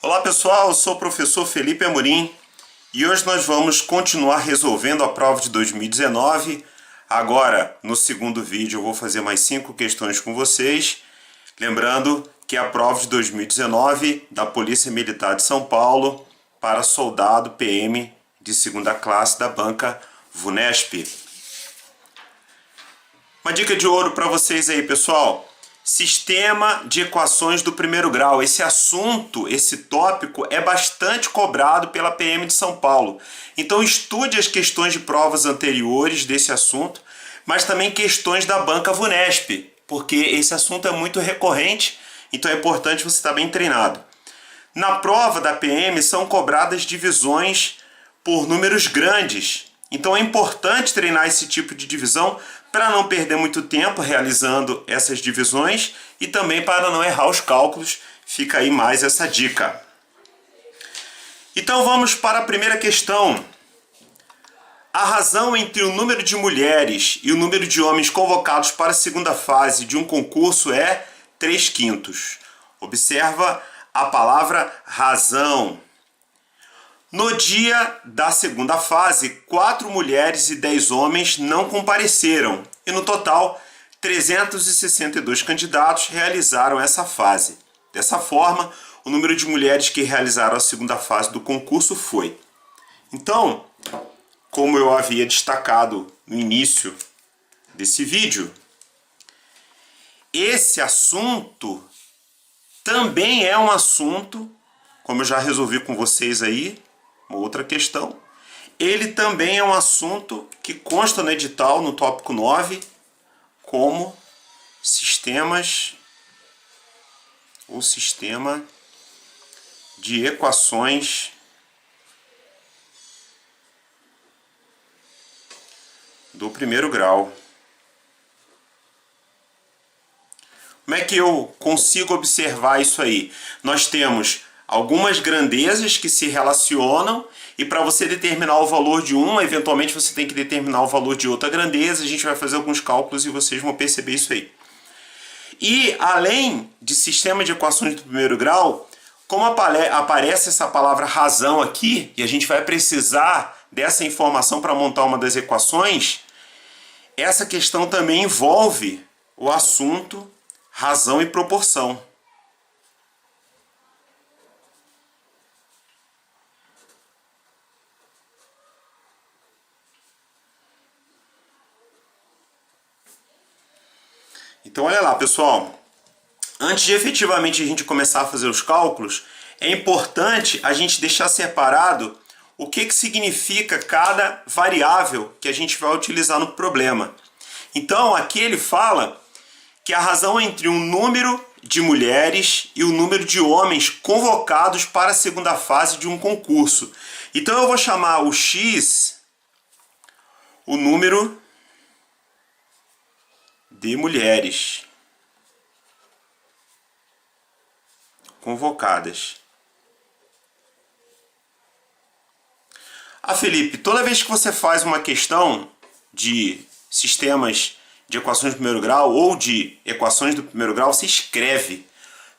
Olá pessoal, eu sou o professor Felipe Amorim e hoje nós vamos continuar resolvendo a prova de 2019. Agora, no segundo vídeo, eu vou fazer mais 5 questões com vocês. Lembrando que é a prova de 2019 da Polícia Militar de São Paulo para soldado PM de segunda classe da banca VUNESP. Uma dica de ouro para vocês aí, pessoal. Sistema de equações do primeiro grau. Esse assunto, esse tópico é bastante cobrado pela PM de São Paulo. Então estude as questões de provas anteriores desse assunto, mas também questões da banca VUNESP, porque esse assunto é muito recorrente, então é importante você estar bem treinado. Na prova da PM são cobradas divisões por números grandes. Então é importante treinar esse tipo de divisão para não perder muito tempo realizando essas divisões e também para não errar os cálculos. Fica aí mais essa dica. Então vamos para a primeira questão. A razão entre o número de mulheres e o número de homens convocados para a segunda fase de um concurso é 3/5. Observa a palavra razão. No dia da segunda fase, 4 mulheres e 10 homens não compareceram e, no total, 362 candidatos realizaram essa fase. Dessa forma, o número de mulheres que realizaram a segunda fase do concurso foi. Então, como eu havia destacado no início desse vídeo, esse assunto também é um assunto, como eu já resolvi com vocês aí, uma outra questão, ele também é um assunto que consta no edital, no tópico 9, como sistemas ou sistema de equações do primeiro grau. Como é que eu consigo observar isso aí? Nós temos algumas grandezas que se relacionam e para você determinar o valor de uma, eventualmente você tem que determinar o valor de outra grandeza. A gente vai fazer alguns cálculos e vocês vão perceber isso aí. E além de sistema de equações do primeiro grau, como aparece essa palavra razão aqui, e a gente vai precisar dessa informação para montar uma das equações, essa questão também envolve o assunto razão e proporção. Então olha lá, pessoal, antes de efetivamente a gente começar a fazer os cálculos, é importante a gente deixar separado o que significa cada variável que a gente vai utilizar no problema. Então aqui ele fala que a razão entre um número de mulheres e o número de homens convocados para a segunda fase de um concurso. Então eu vou chamar o X o número de mulheres convocadas. Felipe, toda vez que você faz uma questão de sistemas de equações do primeiro grau ou de equações do primeiro grau, você escreve.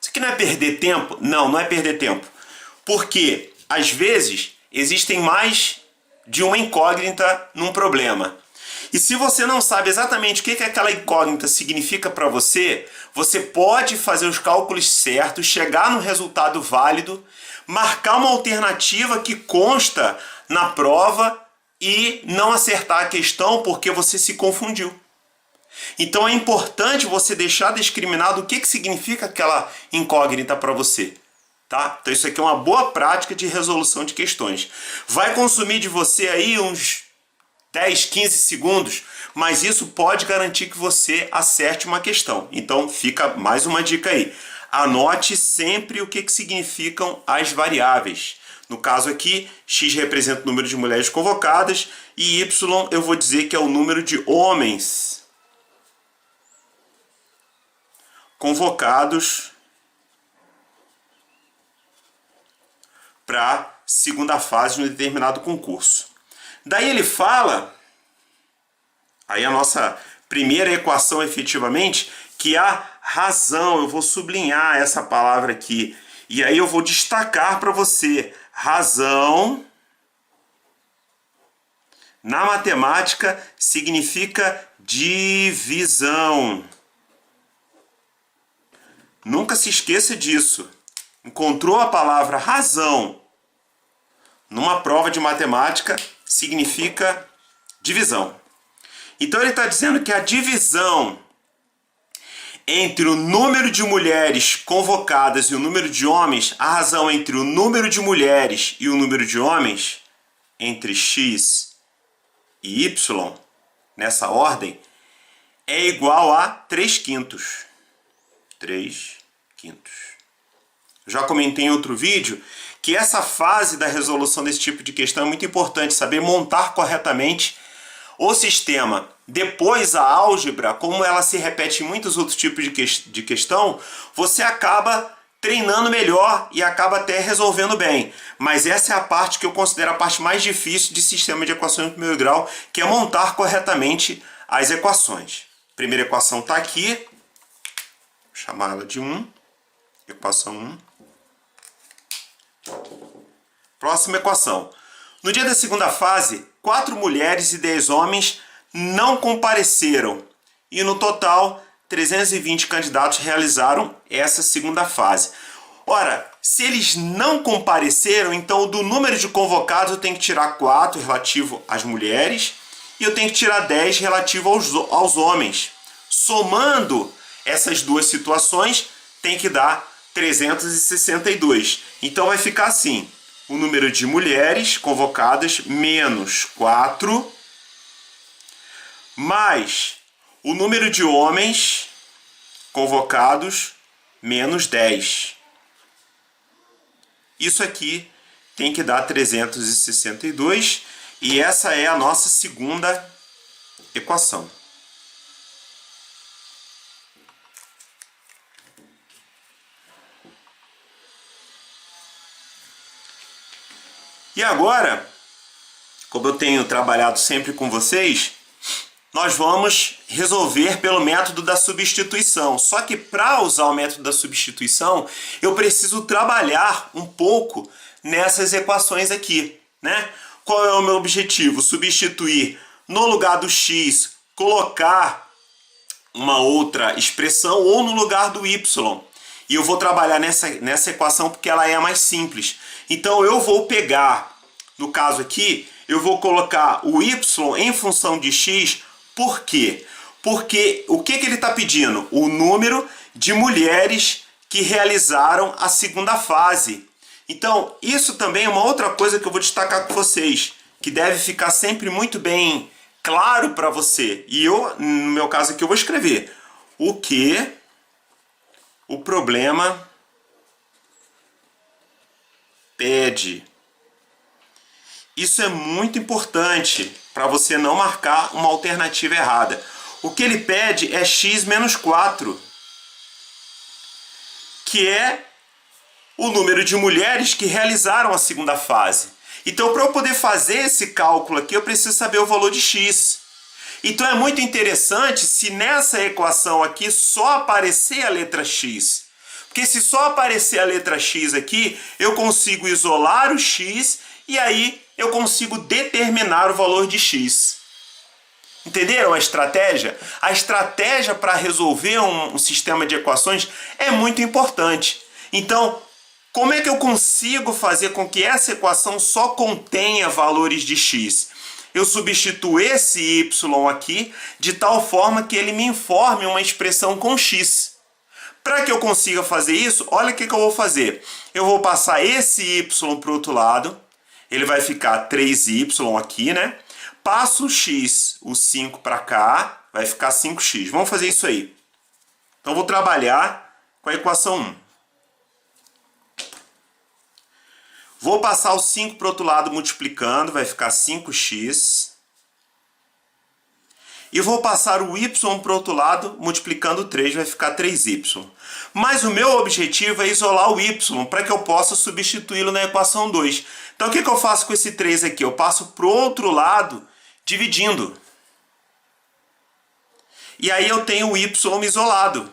Isso aqui não é perder tempo? Não, não é perder tempo. Porque, às vezes, existem mais de uma incógnita num problema. E se você não sabe exatamente o que aquela incógnita significa para você, você pode fazer os cálculos certos, chegar no resultado válido, marcar uma alternativa que consta na prova e não acertar a questão porque você se confundiu. Então é importante você deixar discriminado o que significa aquela incógnita para você. Tá? Então isso aqui é uma boa prática de resolução de questões. Vai consumir de você aí uns 10, 15 segundos, mas isso pode garantir que você acerte uma questão. Então fica mais uma dica aí. Anote sempre o que significam as variáveis. No caso aqui, X representa o número de mulheres convocadas e Y eu vou dizer que é o número de homens convocados para a segunda fase de um determinado concurso. Daí ele fala, aí a nossa primeira equação efetivamente, que a razão, eu vou sublinhar essa palavra aqui, E aí eu vou destacar para você, razão na matemática significa divisão. Nunca se esqueça disso. Encontrou a palavra razão numa prova de matemática, significa divisão. Então ele está dizendo que a divisão entre o número de mulheres convocadas e o número de homens, a razão entre o número de mulheres e o número de homens, entre x e y, nessa ordem, é igual a 3/5. 3/5. Já comentei em outro vídeo que essa fase da resolução desse tipo de questão é muito importante, saber montar corretamente o sistema. Depois a álgebra, como ela se repete em muitos outros tipos de questão, você acaba treinando melhor e acaba até resolvendo bem. Mas essa é a parte que eu considero a parte mais difícil de sistema de equações de primeiro grau, que é montar corretamente as equações. A primeira equação está aqui, vou chamar ela de 1, equação 1. Próxima equação. No dia da segunda fase, 4 mulheres e 10 homens não compareceram e no total 320 candidatos realizaram essa segunda fase. Ora, se eles não compareceram, então do número de convocados eu tenho que tirar 4 relativo às mulheres e eu tenho que tirar 10 relativo aos homens. Somando essas duas situações tem que dar 362. Então vai ficar assim: o número de mulheres convocadas menos 4, mais o número de homens convocados menos 10. Isso aqui tem que dar 362 e essa é a nossa segunda equação. E agora, como eu tenho trabalhado sempre com vocês, nós vamos resolver pelo método da substituição. Só que para usar o método da substituição, eu preciso trabalhar um pouco nessas equações aqui, né? Qual é o meu objetivo? Substituir no lugar do x, colocar uma outra expressão ou no lugar do y. E eu vou trabalhar nessa equação porque ela é a mais simples. Então eu vou pegar, no caso aqui, eu vou colocar o y em função de x. Por quê? Porque o que ele está pedindo? O número de mulheres que realizaram a segunda fase. Então, isso também é uma outra coisa que eu vou destacar com vocês, que deve ficar sempre muito bem claro para você. E eu, no meu caso aqui, eu vou escrever o que o problema pede. Isso é muito importante para você não marcar uma alternativa errada. O que ele pede é x menos 4, que é o número de mulheres que realizaram a segunda fase. Então, para eu poder fazer esse cálculo aqui, eu preciso saber o valor de x. Então, é muito interessante se nessa equação aqui só aparecer a letra x. Porque se só aparecer a letra x aqui, eu consigo isolar o x e aí eu consigo determinar o valor de x. Entenderam a estratégia? A estratégia para resolver um sistema de equações é muito importante. Então, como é que eu consigo fazer com que essa equação só contenha valores de x? Eu substituo esse y aqui de tal forma que ele me informe uma expressão com x. Para que eu consiga fazer isso, olha o que eu vou fazer. Eu vou passar esse y para o outro lado. Ele vai ficar 3y aqui, né? Passo o x, o 5 para cá, vai ficar 5x. Vamos fazer isso aí. Então, vou trabalhar com a equação 1. Vou passar o 5 para o outro lado multiplicando, vai ficar 5x. E vou passar o y para o outro lado multiplicando 3, vai ficar 3y. Mas o meu objetivo é isolar o y para que eu possa substituí-lo na equação 2. Então, o que eu faço com esse 3 aqui? Eu passo para o outro lado dividindo. E aí eu tenho o y isolado.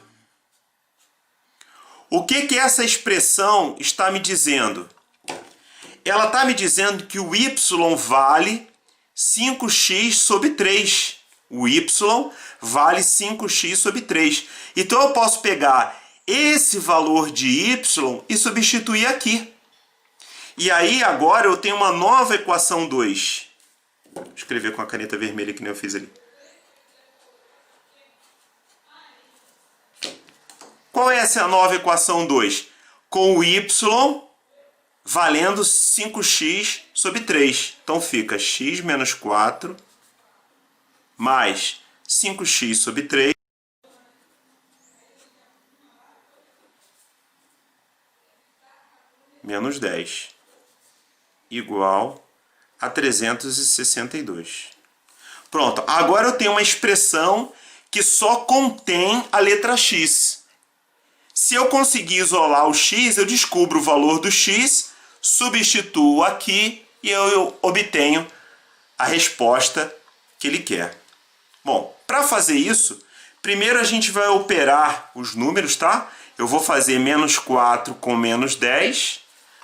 O que que essa expressão está me dizendo? Ela está me dizendo que o y vale 5x sobre 3. O y vale 5x sobre 3. Então eu posso pegar esse valor de y e substituir aqui. E aí agora eu tenho uma nova equação 2. Vou escrever com a caneta vermelha que nem eu fiz ali. Qual é essa nova equação 2? Com o y valendo 5x sobre 3. Então fica x menos 4 mais 5x sobre 3 menos 10 igual a 362. Pronto, agora eu tenho uma expressão que só contém a letra x. Se eu conseguir isolar o x, eu descubro o valor do x, substituo aqui e eu obtenho a resposta que ele quer. Bom, para fazer isso, primeiro a gente vai operar os números, tá? Eu vou fazer menos 4 com menos 10,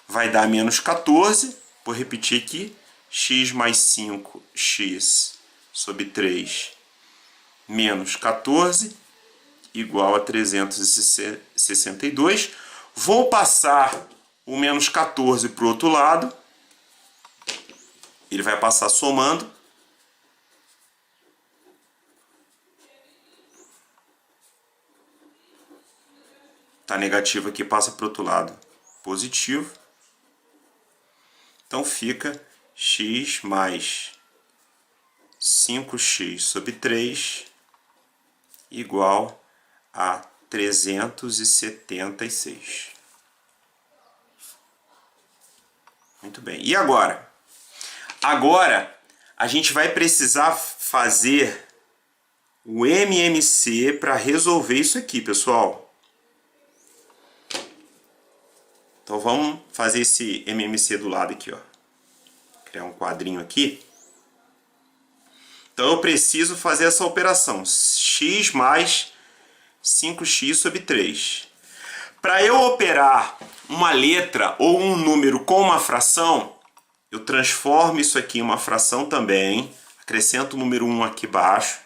vai dar menos 14. Vou repetir aqui, x mais 5x sobre 3 menos 14 igual a 362. Vou passar o menos 14 para o outro lado. Ele vai passar somando. Tá negativo aqui, passa para o outro lado. Positivo. Então fica x mais 5x sobre 3 igual a 376. Muito bem. E agora? Agora a gente vai precisar fazer o MMC para resolver isso aqui, pessoal. Então vamos fazer esse MMC do lado aqui, ó. Criar um quadrinho aqui. Então eu preciso fazer essa operação. X mais 5x sobre 3. Para eu operar uma letra ou um número com uma fração, eu transformo isso aqui em uma fração também. Acrescento o número 1 aqui embaixo.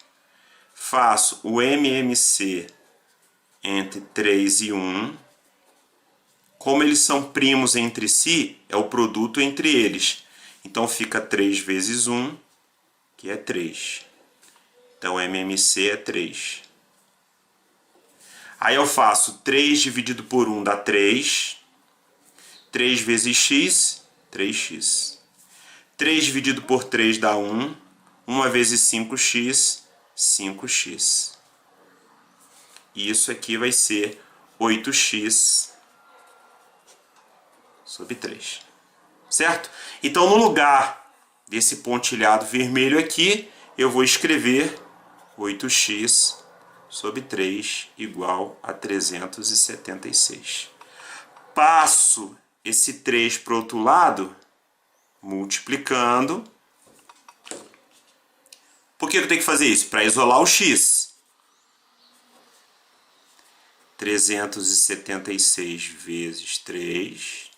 Faço o MMC entre 3 e 1. Como eles são primos entre si, é o produto entre eles. Então fica 3 vezes 1, que é 3. Então MMC é 3. Aí eu faço 3 dividido por 1 dá 3. 3 vezes x, 3x. 3 dividido por 3 dá 1. 1 vezes 5x, 5x. E isso aqui vai ser 8x sobre 3. Certo? Então, no lugar desse pontilhado vermelho aqui, eu vou escrever 8x sobre 3 igual a 376. Passo esse 3 para o outro lado, multiplicando. Por que eu tenho que fazer isso? Para isolar o x. 376 vezes 3.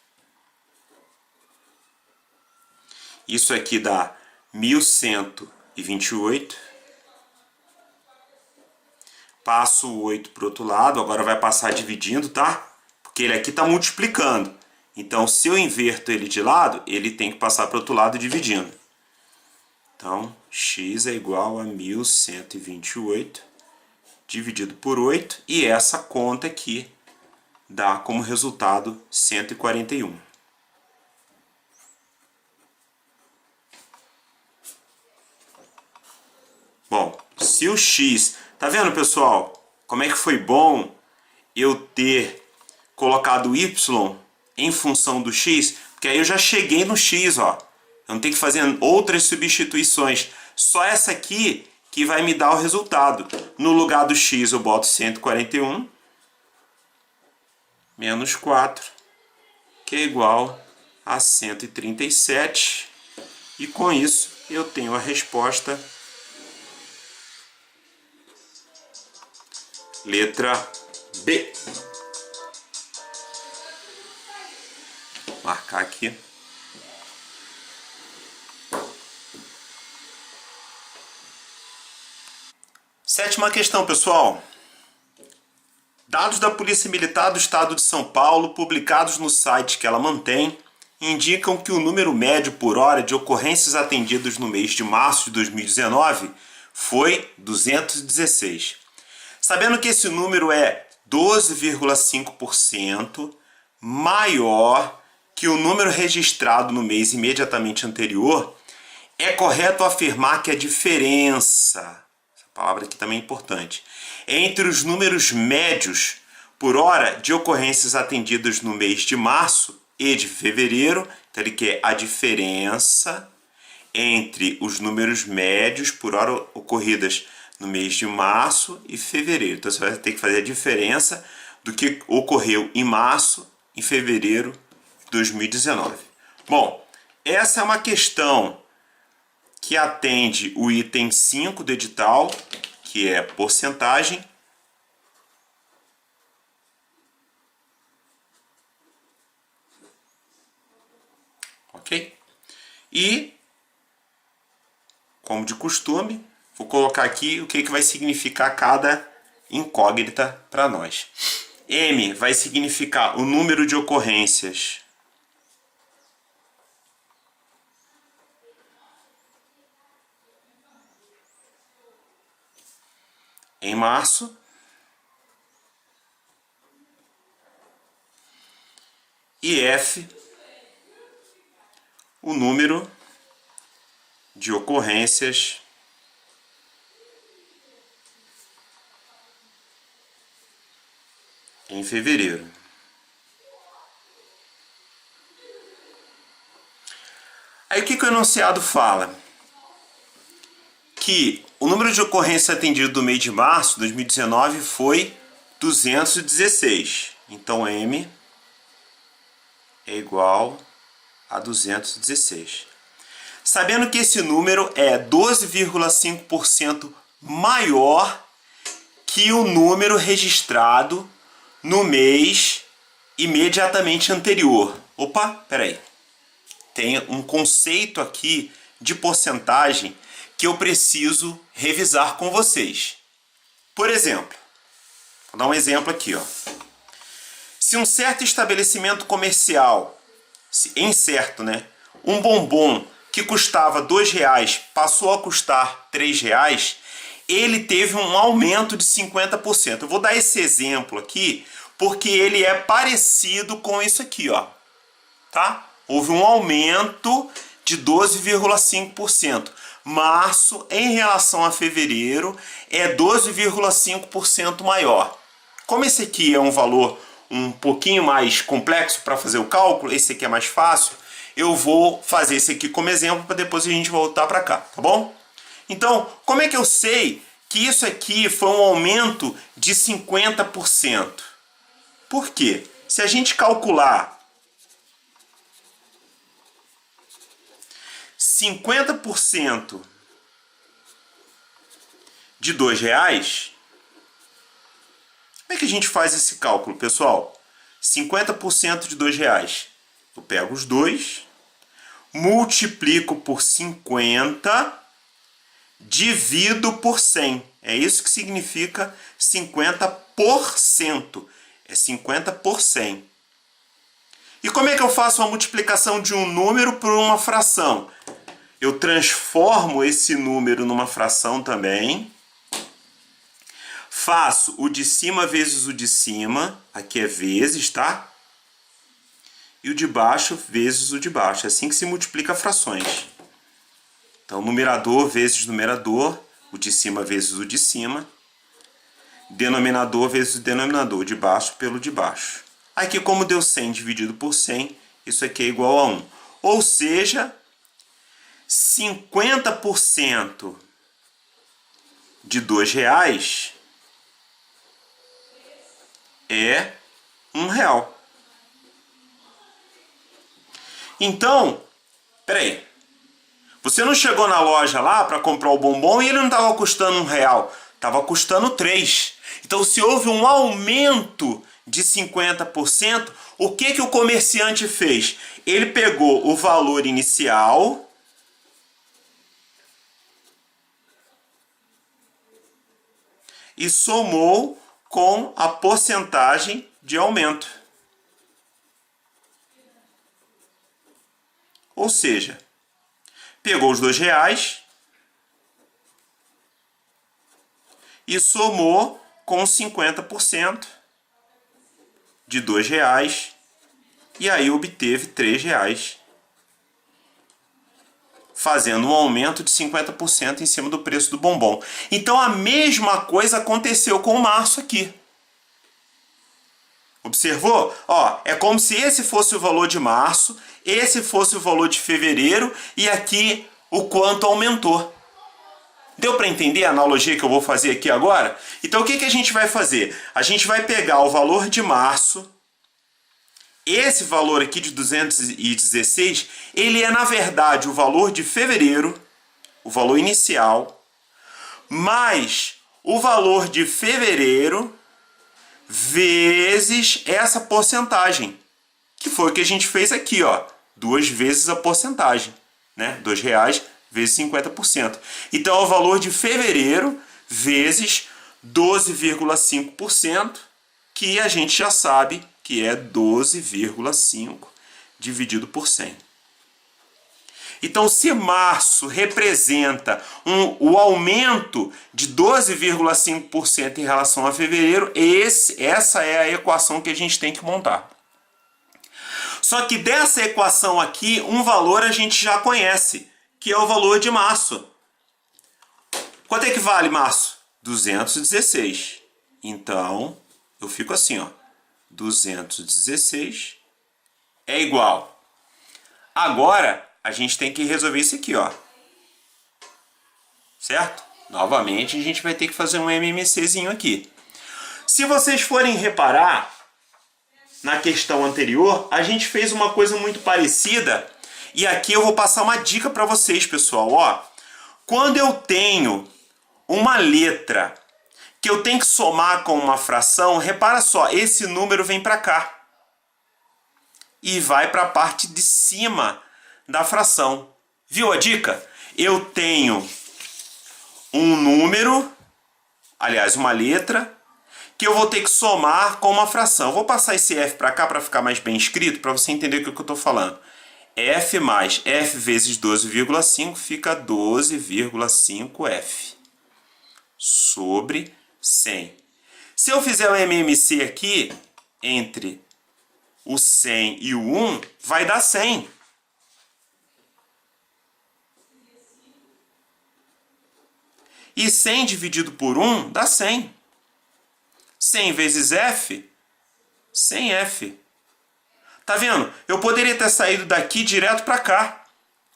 Isso aqui dá 1128. Passo o 8 para o outro lado, agora vai passar dividindo, tá? Porque ele aqui está multiplicando. Então, se eu inverto ele de lado, ele tem que passar para o outro lado dividindo. Então, x é igual a 1128 dividido por 8. E essa conta aqui dá como resultado 141. Bom, se o x... Tá vendo, pessoal? Como é que foi bom eu ter colocado o y em função do x? Porque aí eu já cheguei no x, ó. Eu não tenho que fazer outras substituições. Só essa aqui que vai me dar o resultado. No lugar do x eu boto 141 menos 4, que é igual a 137. E com isso eu tenho a resposta letra B. marcar aqui. Sétima questão, pessoal. Dados da Polícia Militar do Estado de São Paulo, publicados no site que ela mantém, indicam que o número médio por hora de ocorrências atendidas no mês de março de 2019 foi 216. Sabendo que esse número é 12,5% maior que o número registrado no mês imediatamente anterior, é correto afirmar que a diferença, essa palavra aqui também é importante, entre os números médios por hora de ocorrências atendidas no mês de março e de fevereiro, então ele quer a diferença entre os números médios por hora ocorridas no mês de março e fevereiro. Então você vai ter que fazer a diferença do que ocorreu em março e fevereiro de 2019. Bom, essa é uma questão que atende o item 5 do edital, que é porcentagem. Ok? E, como de costume, vou colocar aqui o que vai significar cada incógnita para nós. M vai significar o número de ocorrências em março. E F, o número de ocorrências em fevereiro. Aí o que o enunciado fala? Que o número de ocorrência atendido do mês de março de 2019 foi 216. Então M é igual a 216. Sabendo que esse número é 12,5% maior que o número registrado no mês imediatamente anterior. Opa, peraí. Tem um conceito aqui de porcentagem que eu preciso revisar com vocês. Por exemplo, vou dar um exemplo aqui, ó. Se um certo estabelecimento comercial, um bombom que custava R$2 passou a custar R$3, ele teve um aumento de 50%. Eu vou dar esse exemplo aqui porque ele é parecido com isso aqui, ó. Tá? Houve um aumento de 12,5%. Março, em relação a fevereiro, é 12,5% maior. Como esse aqui é um valor um pouquinho mais complexo para fazer o cálculo, esse aqui é mais fácil, eu vou fazer esse aqui como exemplo para depois a gente voltar para cá, tá bom? Então, como é que eu sei que isso aqui foi um aumento de 50%? Por quê? Se a gente calcular 50% de R$2, como é que a gente faz esse cálculo, pessoal? 50% de R$2. Eu pego os 2, multiplico por 50, divido por 100. É isso que significa 50%. É 50 por 100. E como é que eu faço a multiplicação de um número por uma fração? Eu transformo esse número numa fração também. Faço o de cima vezes o de cima. Aqui é vezes, tá? E o de baixo vezes o de baixo. É assim que se multiplica frações. Então, numerador vezes numerador. O de cima vezes o de cima. Denominador vezes o denominador. De baixo pelo de baixo. Aqui, como deu 100 dividido por 100, isso aqui é igual a 1. Ou seja, 50% de R$2 é R$1. Então, peraí. Você não chegou na loja lá para comprar o bombom e ele não estava custando R$1, estava custando 3. Então, se houve um aumento de 50%, o que o comerciante fez? Ele pegou o valor inicial e somou com a porcentagem de aumento. Ou seja, pegou os R$2 e somou com 50% de R$2 e aí obteve R$3, fazendo um aumento de 50% em cima do preço do bombom. Então a mesma coisa aconteceu com março aqui. Observou? Ó, é como se esse fosse o valor de março, esse fosse o valor de fevereiro e aqui o quanto aumentou. Deu para entender a analogia que eu vou fazer aqui agora? Então o que a gente vai fazer? A gente vai pegar o valor de março, esse valor aqui de 216, ele é na verdade o valor de fevereiro, o valor inicial, mais o valor de fevereiro vezes essa porcentagem, que foi o que a gente fez aqui, ó, 2 vezes a porcentagem, né? R$2 vezes 50%. Então é o valor de fevereiro vezes 12,5%, que a gente já sabe que é 12,5 dividido por 100. Então, se março representa o aumento de 12,5% em relação a fevereiro, essa é a equação que a gente tem que montar. Só que dessa equação aqui, um valor a gente já conhece, que é o valor de março. Quanto é que vale março? 216. Então, eu fico assim, ó. 216 é igual. Agora, a gente tem que resolver isso aqui, ó. Certo? Novamente, a gente vai ter que fazer um MMCzinho aqui. Se vocês forem reparar, na questão anterior, a gente fez uma coisa muito parecida. E aqui eu vou passar uma dica para vocês, pessoal. Ó, quando eu tenho uma letra que eu tenho que somar com uma fração, repara só, esse número vem para cá. E vai para a parte de cima da fração. Viu a dica? Eu tenho um número, aliás, uma letra, que eu vou ter que somar com uma fração. Vou passar esse F para cá para ficar mais bem escrito, para você entender o que eu estou falando. F mais F vezes 12,5 fica 12,5F sobre 100. Se eu fizer o MMC aqui, entre o 100 e o 1, vai dar 100. E 100 dividido por 1 dá 100. 100 vezes F, 100F. Tá vendo? Eu poderia ter saído daqui direto para cá.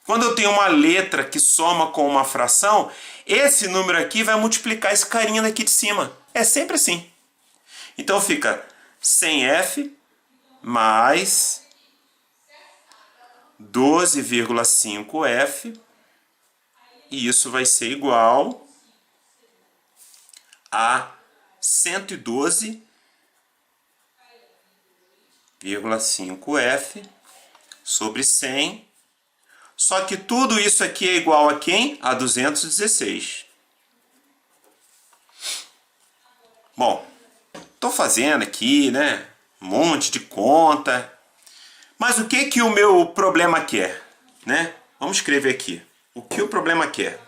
Quando eu tenho uma letra que soma com uma fração, esse número aqui vai multiplicar esse carinha daqui de cima. É sempre assim. Então fica 100F mais 12,5F. E isso vai ser igual a 112,5F sobre 100. Só que tudo isso aqui é igual a quem? A 216. Bom, estou fazendo aqui, né, um monte de conta. Mas o que o meu problema quer? Né? Vamos escrever aqui. O que o problema quer?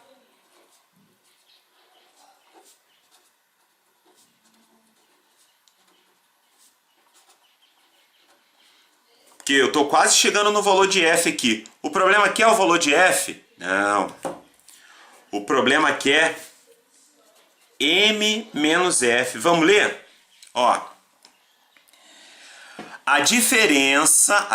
Porque eu estou quase chegando no valor de F aqui. O problema aqui é o valor de F? Não. O problema aqui é M menos F. Vamos ler? Ó. A diferença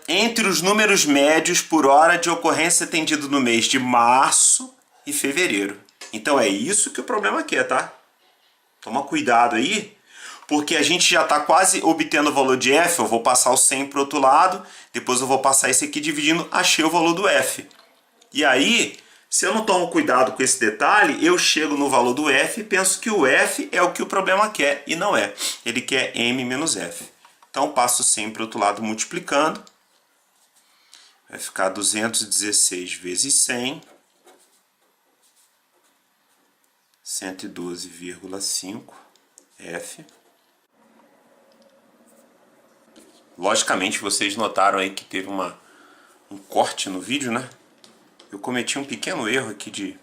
entre os números médios por hora de ocorrência atendido no mês de março e fevereiro. Então é isso que o problema quer, tá? Toma cuidado aí. Porque a gente já está quase obtendo o valor de F. Eu vou passar o 100 para o outro lado. Depois eu vou passar esse aqui dividindo. Achei o valor do F. E aí, Se eu não tomo cuidado com esse detalhe, eu chego no valor do f e penso que o f é o que o problema quer, e não é. Ele quer m menos f. Então, passo sempre para o outro lado multiplicando. Vai ficar 216 vezes 100, 112,5 f. Logicamente, vocês notaram aí que teve um corte no vídeo, né? Eu cometi um pequeno erro aqui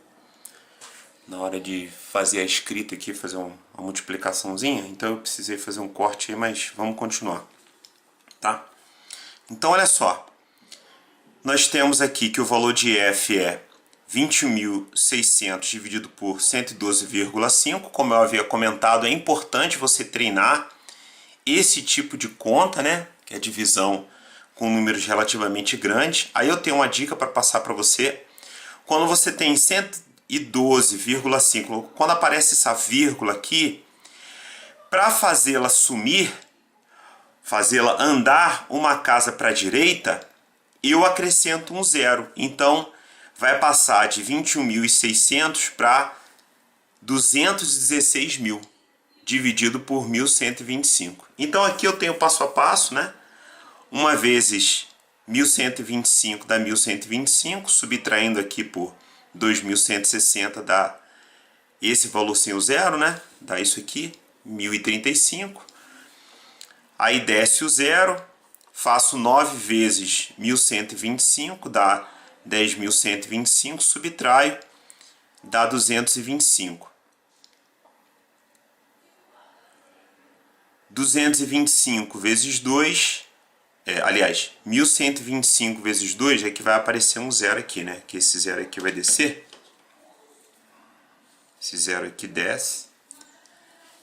na hora de fazer a escrita aqui, fazer uma multiplicaçãozinha. Então eu precisei fazer um corte aí, mas vamos continuar, tá? Então olha só, nós temos aqui que o valor de f é 21.600 dividido por 112,5. Como eu havia comentado, é importante você treinar esse tipo de conta, né? Que é divisão com números relativamente grandes. Aí eu tenho uma dica para passar para você. Quando você tem 112,5, quando aparece essa vírgula aqui, para fazê-la sumir, fazê-la andar uma casa para a direita, eu acrescento um zero. Então, vai passar de 21.600 para 216.000, dividido por 1.125. Então, aqui eu tenho passo a passo, né? 1 vezes 1.125 dá 1.125, subtraindo aqui por 2.160 dá esse valor sem o zero, né? Dá isso aqui, 1.035. Aí desce o zero, faço 9 vezes 1.125, dá 10.125, subtraio, dá 225. 225 vezes 2, aliás, 1.125 vezes 2 é que vai aparecer um zero aqui, né? Que esse zero aqui vai descer. Esse zero aqui desce.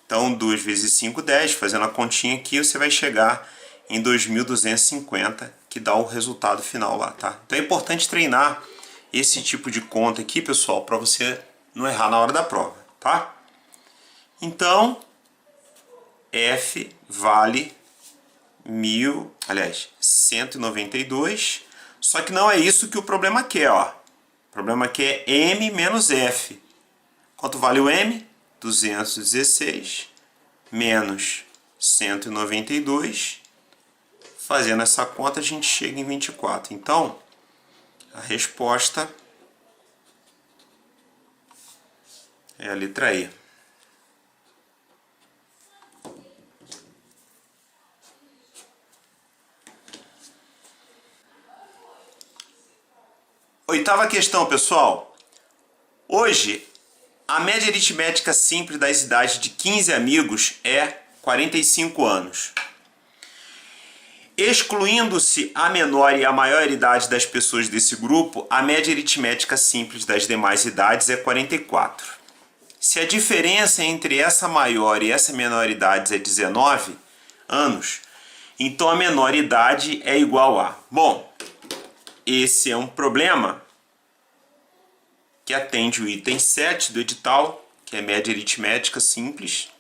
Então, 2 vezes 5, 10. Fazendo a continha aqui, você vai chegar em 2.250, que dá o resultado final lá, tá? Então, é importante treinar esse tipo de conta aqui, pessoal, para você não errar na hora da prova, tá? Então, f vale 192, só que não é isso que o problema quer, ó. O problema quer m menos f. Quanto vale o m? 216 menos 192. Fazendo essa conta, a gente chega em 24. Então, a resposta é a letra E. Oitava questão, pessoal. Hoje, a média aritmética simples das idades de 15 amigos é 45 anos. Excluindo-se a menor e a maior idade das pessoas desse grupo, a média aritmética simples das demais idades é 44. Se a diferença entre essa maior e essa menor idade é 19 anos, então a menor idade é igual a... Bom, esse é um problema que atende o item 7 do edital, que é média aritmética simples.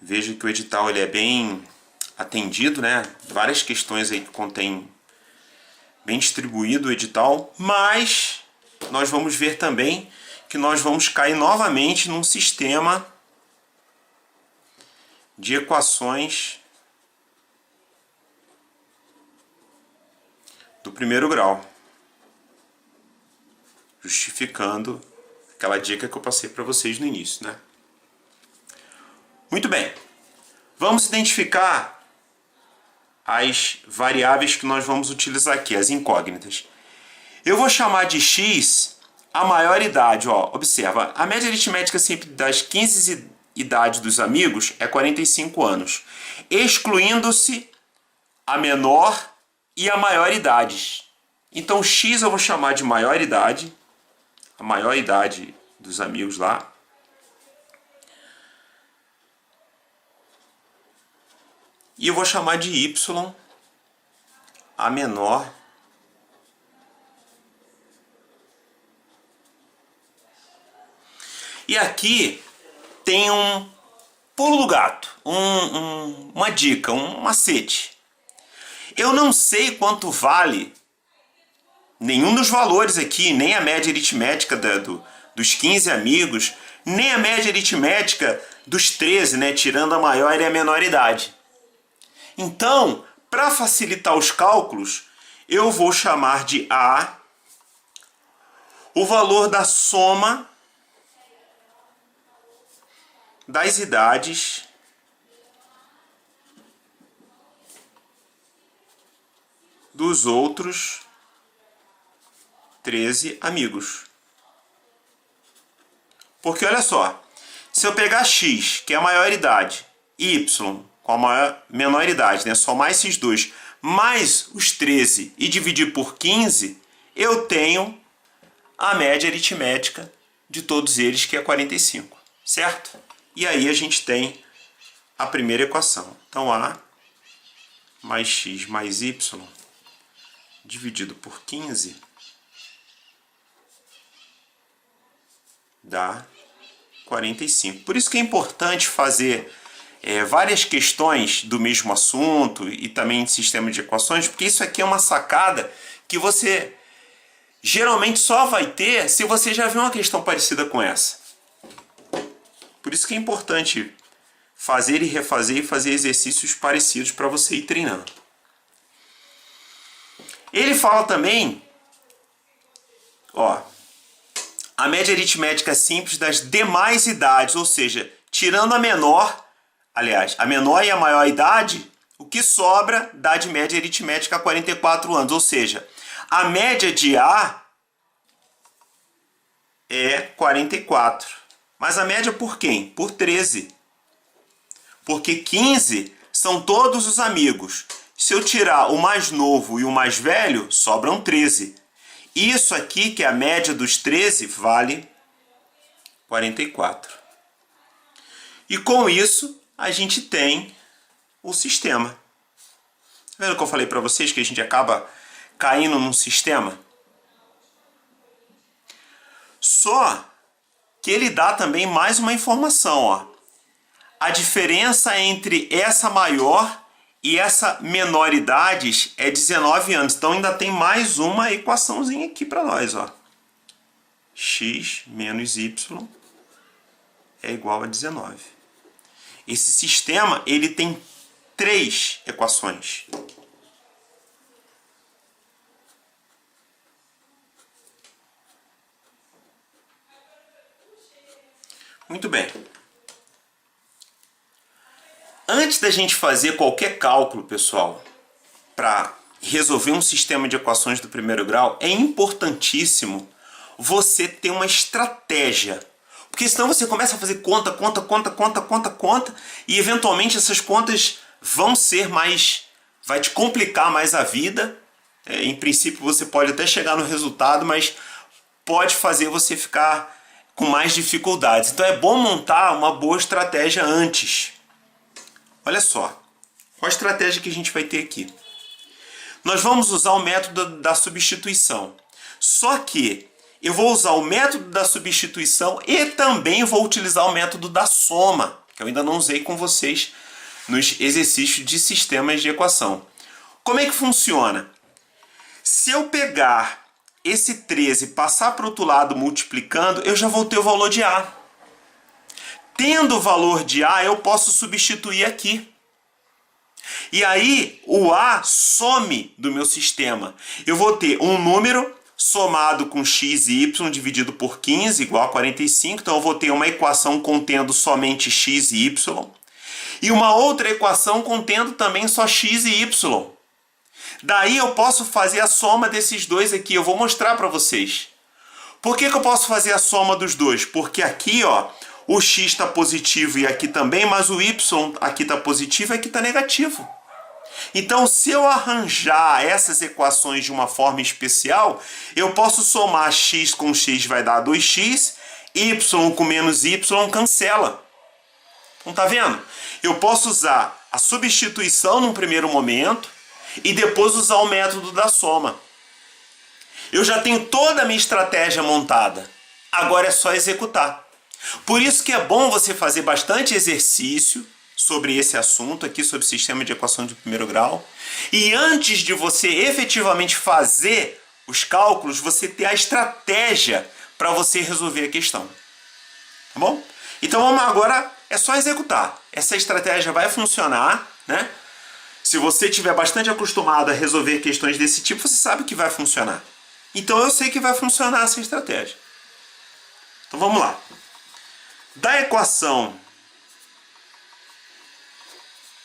Veja que o edital ele é bem atendido, né? Várias questões aí que contém bem distribuído o edital, mas nós vamos ver também que nós vamos cair novamente num sistema de equações do primeiro grau, justificando aquela dica que eu passei para vocês no início, né? Muito bem, vamos identificar as variáveis que nós vamos utilizar aqui, as incógnitas. Eu vou chamar de x a maior idade, ó, observa, a média aritmética sempre das 15 idades dos amigos é 45 anos, excluindo-se a menor e a maior idades. Então x eu vou chamar de maior idade, a maior idade dos amigos lá. E eu vou chamar de y a menor e aqui tem Pulo do gato, uma dica, um macete. Eu não sei quanto vale nenhum dos valores aqui, nem a média aritmética dos 15 amigos, nem a média aritmética dos 13, né, tirando a maior e a menor idade. Então, para facilitar os cálculos, eu vou chamar de A o valor da soma das idades dos outros 13 amigos. Porque olha só, se eu pegar X, que é a maior idade, Y, com a menor idade, né, somar esses dois, mais os 13 e dividir por 15, eu tenho a média aritmética de todos eles, que é 45, certo? E aí a gente tem a primeira equação. Então, A mais X mais Y dividido por 15 dá 45. Por isso que é importante fazer várias questões do mesmo assunto e também de sistema de equações, porque isso aqui é uma sacada que você geralmente só vai ter se você já viu uma questão parecida com essa. Por isso que é importante fazer e refazer e fazer exercícios parecidos para você ir treinando. Ele fala também, ó, a média aritmética simples das demais idades, ou seja, tirando a menor, aliás, a menor e a maior idade, o que sobra dá de média aritmética a 44 anos, ou seja, a média de A é 44. Mas a média por quem? Por 13. Porque 15 são todos os amigos. Se eu tirar o mais novo e o mais velho, sobram 13. Isso aqui, que é a média dos 13, vale 44. E com isso, a gente tem o sistema. Tá vendo que eu falei para vocês que a gente acaba caindo num sistema? Só que ele dá também mais uma informação, ó. A diferença entre essa maior e essa menor idades é 19 anos. Então ainda tem mais uma equaçãozinha aqui para nós, ó. X menos Y é igual a 19. Esse sistema, ele tem 3 equações. Muito bem. Antes da gente fazer qualquer cálculo, pessoal, para resolver um sistema de equações do primeiro grau, é importantíssimo você ter uma estratégia. Porque senão você começa a fazer conta, e eventualmente essas contas vão ser mais... vai te complicar mais a vida. Em princípio você pode até chegar no resultado, mas pode fazer você ficar com mais dificuldades. Então é bom montar uma boa estratégia antes. Olha só, qual a estratégia que a gente vai ter aqui? Nós vamos usar o método da substituição. Só que eu vou usar o método da substituição e também vou utilizar o método da soma, que eu ainda não usei com vocês nos exercícios de sistemas de equação. Como é que funciona? Se eu pegar esse 13 e passar para o outro lado multiplicando, eu já vou ter o valor de A. Tendo o valor de A, eu posso substituir aqui. E aí, o A some do meu sistema. Eu vou ter um número somado com x e y dividido por 15, igual a 45. Então, eu vou ter uma equação contendo somente x e y. E uma outra equação contendo também só x e y. Daí eu posso fazer a soma desses dois aqui. Eu vou mostrar para vocês. Por que eu posso fazer a soma dos dois? Porque aqui, ó, o x está positivo e aqui também, mas o y aqui está positivo e aqui está negativo. Então, se eu arranjar essas equações de uma forma especial, eu posso somar x com x vai dar 2x, y com menos y cancela. Não está vendo? Eu posso usar a substituição num primeiro momento e depois usar o método da soma. Eu já tenho toda a minha estratégia montada. Agora é só executar. Por isso que é bom você fazer bastante exercício sobre esse assunto aqui, sobre sistema de equações de primeiro grau. E antes de você efetivamente fazer os cálculos, você ter a estratégia para você resolver a questão. Tá bom? Então vamos agora, é só executar. Essa estratégia vai funcionar, né? Se você estiver bastante acostumado a resolver questões desse tipo, você sabe que vai funcionar. Então eu sei que vai funcionar essa estratégia. Então vamos lá. Da equação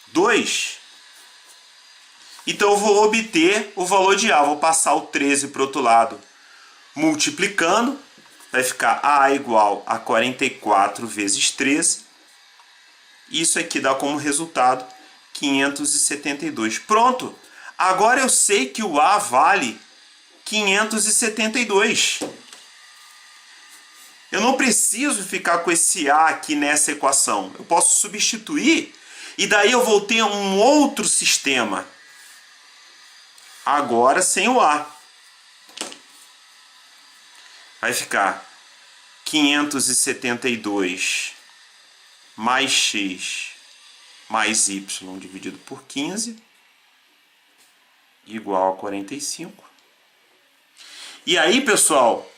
2, então eu vou obter o valor de A. Vou passar o 13 para o outro lado multiplicando. Vai ficar A igual a 44 vezes 13. Isso aqui dá como resultado 572. Pronto! Agora eu sei que o A vale 572. Eu não preciso ficar com esse A aqui nessa equação. Eu posso substituir e daí eu vou ter um outro sistema. Agora sem o A. Vai ficar 572 mais x mais y dividido por 15 igual a 45. E aí, pessoal,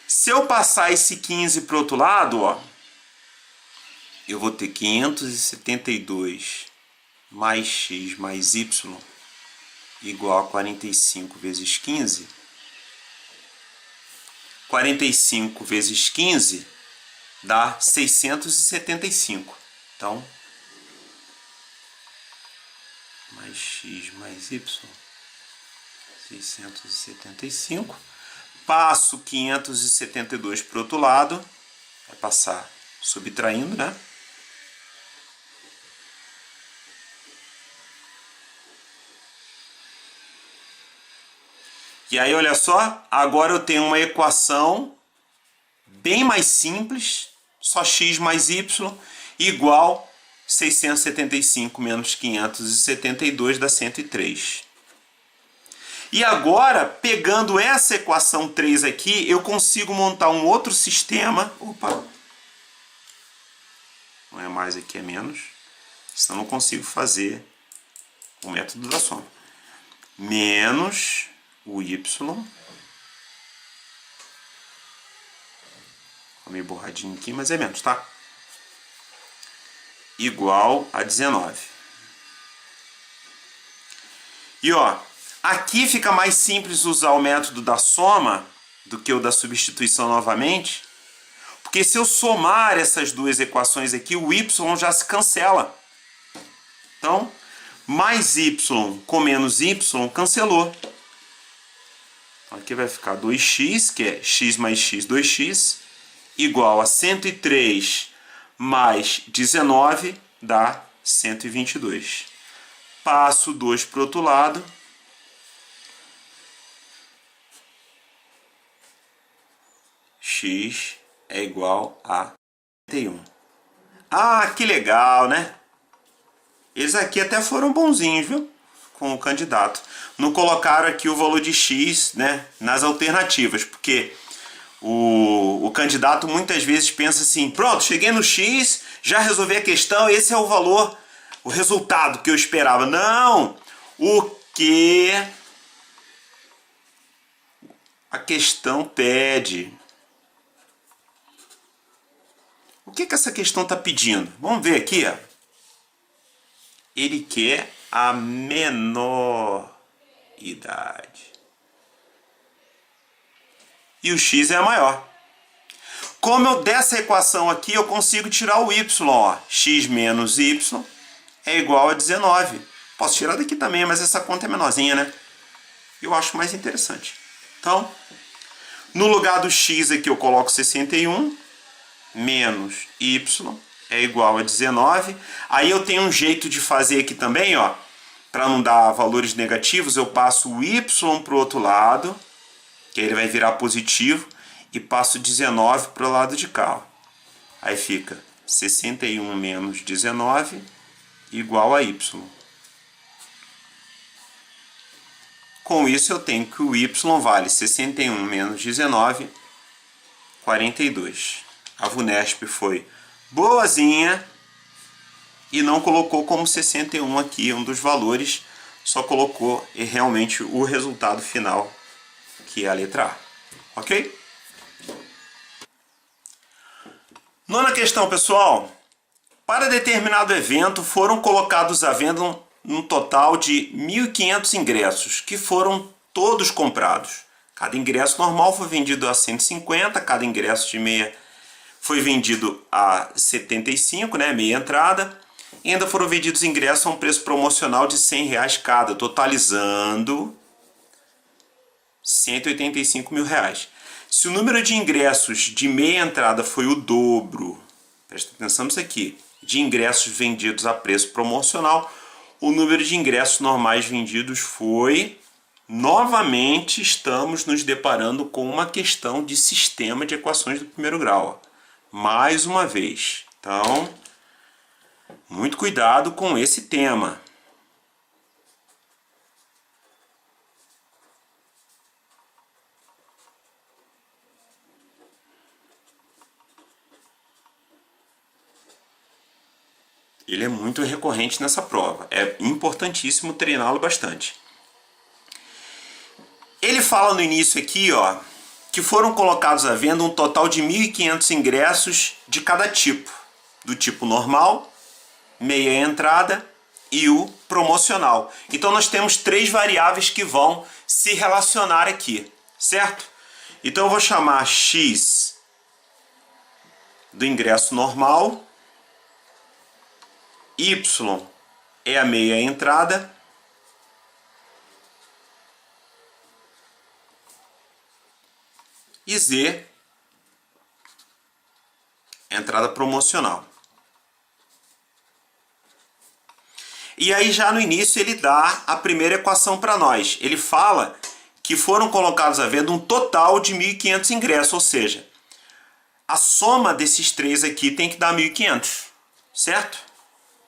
se eu passar esse 15 para o outro lado, ó, eu vou ter 572 mais x mais y igual a 45 vezes 15. 45 vezes 15 dá 675. Então, mais x mais y, 675. Passo 572 para o outro lado. Vai passar subtraindo, né? E aí, olha só, agora eu tenho uma equação bem mais simples, só x mais y, igual 675 menos 572 dá 103. E agora, pegando essa equação 3 aqui, eu consigo montar um outro sistema. Opa! Não é mais aqui, é menos. Senão eu não consigo fazer o método da soma. Menos o y. Ficou meio borradinho aqui, mas é menos, tá? Igual a 19. E ó, aqui fica mais simples usar o método da soma do que o da substituição novamente, porque se eu somar essas duas equações aqui, o y já se cancela. Então, mais y com menos y cancelou. Aqui vai ficar 2x, que é x mais x, 2x, igual a 103 mais 19, dá 122. Passo 2 para o outro lado. X é igual a 31. Ah, que legal, né? Eles aqui até foram bonzinhos, viu? Com o candidato. Não colocaram aqui o valor de x, né, nas alternativas, porque o candidato muitas vezes pensa assim, pronto, cheguei no x, já resolvi a questão, esse é o valor, o resultado que eu esperava. Não! O que a questão pede? O que essa questão está pedindo? Vamos ver aqui, ó. Ele quer a menor idade. E o x é a maior. Como eu dessa equação aqui, eu consigo tirar o y, ó. X menos y é igual a 19. Posso tirar daqui também, mas essa conta é menorzinha, né? Eu acho mais interessante. Então, no lugar do x aqui eu coloco 61 menos y é igual a 19. Aí eu tenho um jeito de fazer aqui também, ó. Para não dar valores negativos, eu passo o y para o outro lado, que aí ele vai virar positivo, e passo 19 para o lado de cá. Ó. Aí fica 61 menos 19 igual a y. Com isso eu tenho que o y vale 61 menos 19, 42. A VUNESP foi boazinha e não colocou como 61 aqui um dos valores, só colocou realmente o resultado final, que é a letra A. Ok? Nona questão, pessoal. Para determinado evento foram colocados à venda um total de 1.500 ingressos, que foram todos comprados. Cada ingresso normal foi vendido a 150, cada ingresso de meia foi vendido a 75, né, meia entrada. E ainda foram vendidos ingressos a um preço promocional de R$100 cada, totalizando R$185 mil. Se o número de ingressos de meia entrada foi o dobro, presta atenção nisso aqui, de ingressos vendidos a preço promocional, o número de ingressos normais vendidos foi... Novamente estamos nos deparando com uma questão de sistema de equações do primeiro grau. Mais uma vez. Então, muito cuidado com esse tema. Ele é muito recorrente nessa prova. É importantíssimo treiná-lo bastante. Ele fala no início aqui, ó, que foram colocados à venda um total de 1.500 ingressos de cada tipo. Do tipo normal, meia entrada e o promocional. Então nós temos três variáveis que vão se relacionar aqui, certo? Então eu vou chamar X do ingresso normal, Y é a meia entrada, e Z, entrada promocional. E aí já no início ele dá a primeira equação para nós. Ele fala que foram colocados à venda um total de 1.500 ingressos, ou seja, a soma desses três aqui tem que dar 1.500, certo?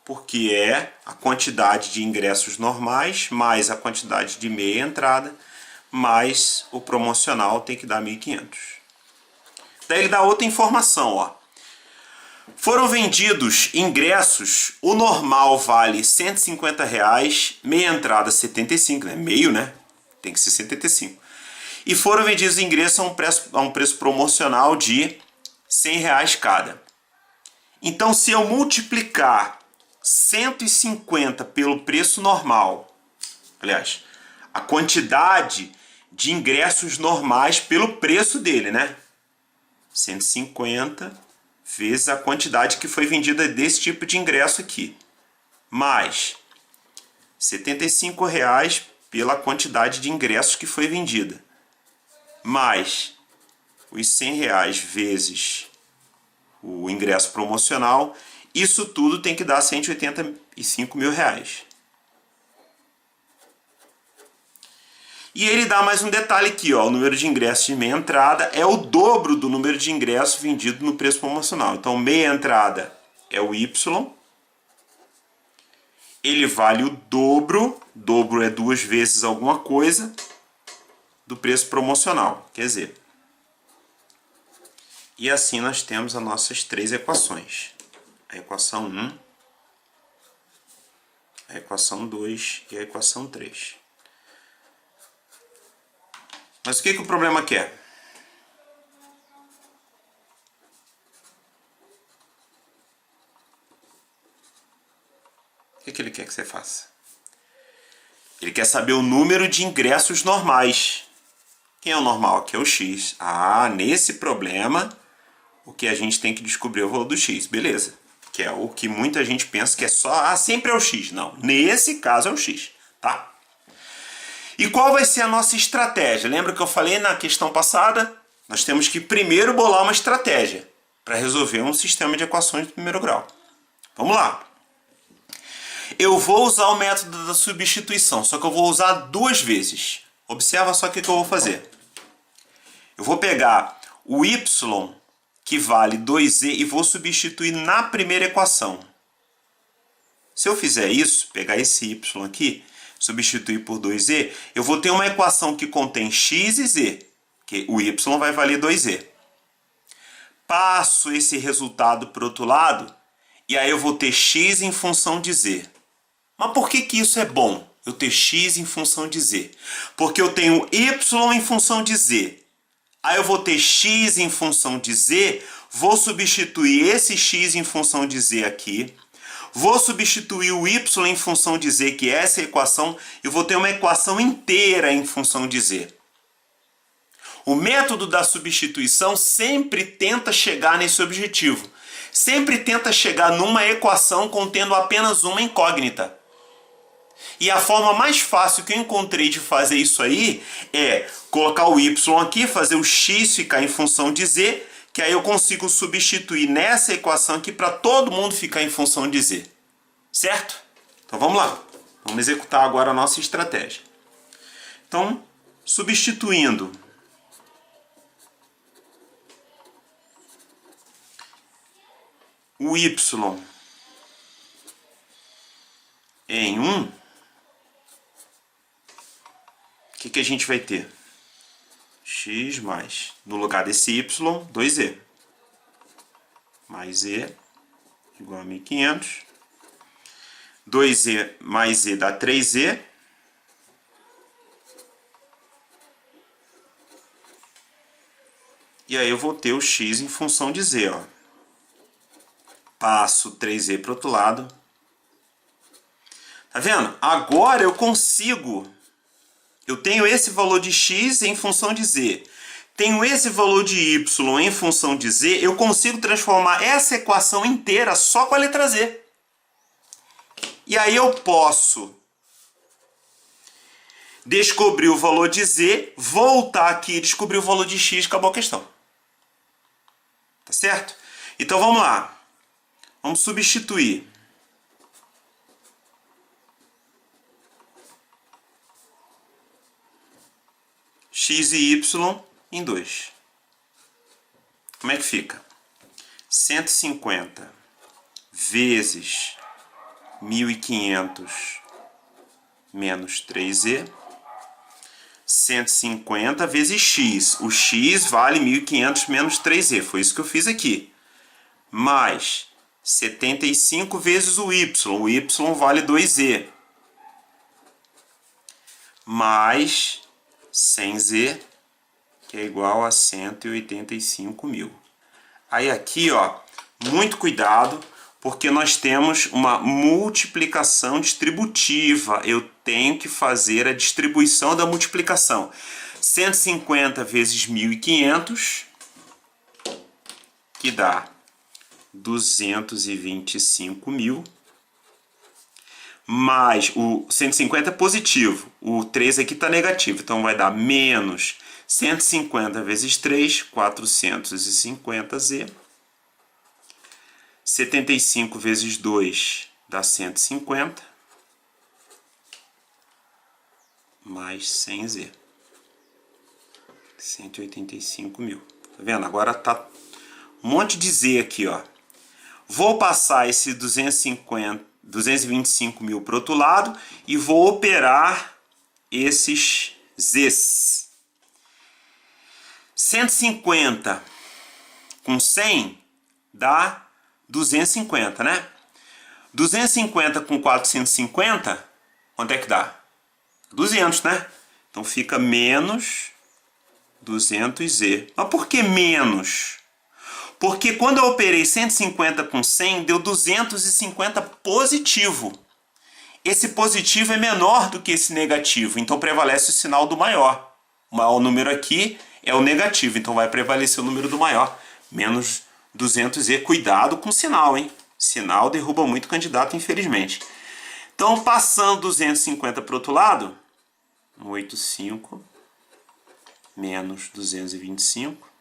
Porque é a quantidade de ingressos normais mais a quantidade de meia entrada mais o promocional tem que dar 1.500. Daí ele dá outra informação, ó. Foram vendidos ingressos, o normal vale R$150, meia entrada 75, né? Meio, né? Tem que ser 75. E foram vendidos ingressos a um preço promocional de R$100 cada. Então, se eu multiplicar 150 pelo preço normal, aliás, a quantidade de ingressos normais pelo preço dele, né? 150 vezes a quantidade que foi vendida desse tipo de ingresso aqui, mais R$75 pela quantidade de ingressos que foi vendida, mais os R$100 vezes o ingresso promocional, isso tudo tem que dar R$185 mil. E ele dá mais um detalhe aqui, ó, o número de ingressos de meia entrada é o dobro do número de ingressos vendido no preço promocional. Então, meia entrada é o Y, ele vale o dobro é 2 vezes alguma coisa do preço promocional, quer dizer. E assim nós temos as nossas três equações. A equação 1, a equação 2 e a equação 3. Mas o que o problema quer? O que ele quer que você faça? Ele quer saber o número de ingressos normais. Quem é o normal? Aqui é o X. Ah, nesse problema, o que a gente tem que descobrir é o valor do X. Beleza. Que é o que muita gente pensa que é só... sempre é o X. Não, nesse caso é o X. Tá? E qual vai ser a nossa estratégia? Lembra que eu falei na questão passada? Nós temos que primeiro bolar uma estratégia para resolver um sistema de equações de primeiro grau. Vamos lá. Eu vou usar o método da substituição, só que eu vou usar 2 vezes. Observa só o que eu vou fazer. Eu vou pegar o y, que vale 2z, e vou substituir na primeira equação. Se eu fizer isso, pegar esse y aqui, substituir por 2z, eu vou ter uma equação que contém x e z, que o y vai valer 2z. passo esse resultado para o outro lado, e aí eu vou ter x em função de z. Mas por que isso é bom, eu ter x em função de z? Porque eu tenho y em função de z. Aí eu vou ter x em função de z, vou substituir esse x em função de z aqui, vou substituir o y em função de z, que é essa equação, e vou ter uma equação inteira em função de z. O método da substituição sempre tenta chegar nesse objetivo. Sempre tenta chegar numa equação contendo apenas uma incógnita. E a forma mais fácil que eu encontrei de fazer isso aí é colocar o y aqui, fazer o x ficar em função de z, que aí eu consigo substituir nessa equação aqui para todo mundo ficar em função de z. Certo? Então vamos lá. Vamos executar agora a nossa estratégia. Então, substituindo o y em 1, o que a gente vai ter? X mais, no lugar desse y, 2z. Mais z igual a 1500. 2z mais z dá 3z. E aí eu vou ter o x em função de z, ó. Passo 3z para o outro lado. Tá vendo? Agora eu consigo. Eu tenho esse valor de x em função de z. Tenho esse valor de y em função de z. Eu consigo transformar essa equação inteira só com a letra z. E aí eu posso descobrir o valor de z, voltar aqui e descobrir o valor de x, acabou a questão. Tá certo? Então vamos lá. Vamos substituir. X e y em 2. Como é que fica? 150 vezes 1500 menos 3z. 150 vezes x. O x vale 1500 menos 3z. Foi isso que eu fiz aqui. Mais 75 vezes o y. O y vale 2z. Mais 100z, que é igual a 185.000. Aí aqui, ó, muito cuidado, porque nós temos uma multiplicação distributiva. Eu tenho que fazer a distribuição da multiplicação. 150 vezes 1500, que dá 225.000, mais o 150 é positivo, o 3 aqui está negativo, então vai dar menos 150 vezes 3, 450z. 75 vezes 2 dá 150, mais 100z. 185.000. Tá vendo? Agora tá um monte de z aqui, ó. Vou passar esse 225.000 para o outro lado e vou operar esses z's. 150 com 100 dá 250, né? 250 com 450, quanto é que dá? 200, né? Então fica menos 200z. Mas por que menos? Porque quando eu operei 150 com 100, deu 250 positivo. Esse positivo é menor do que esse negativo, então prevalece o sinal do maior. O maior número aqui é o negativo, então vai prevalecer o número do maior. Menos 200z. Cuidado com o sinal, hein? Sinal derruba muito candidato, infelizmente. Então, passando 250 para o outro lado, 185 menos 225.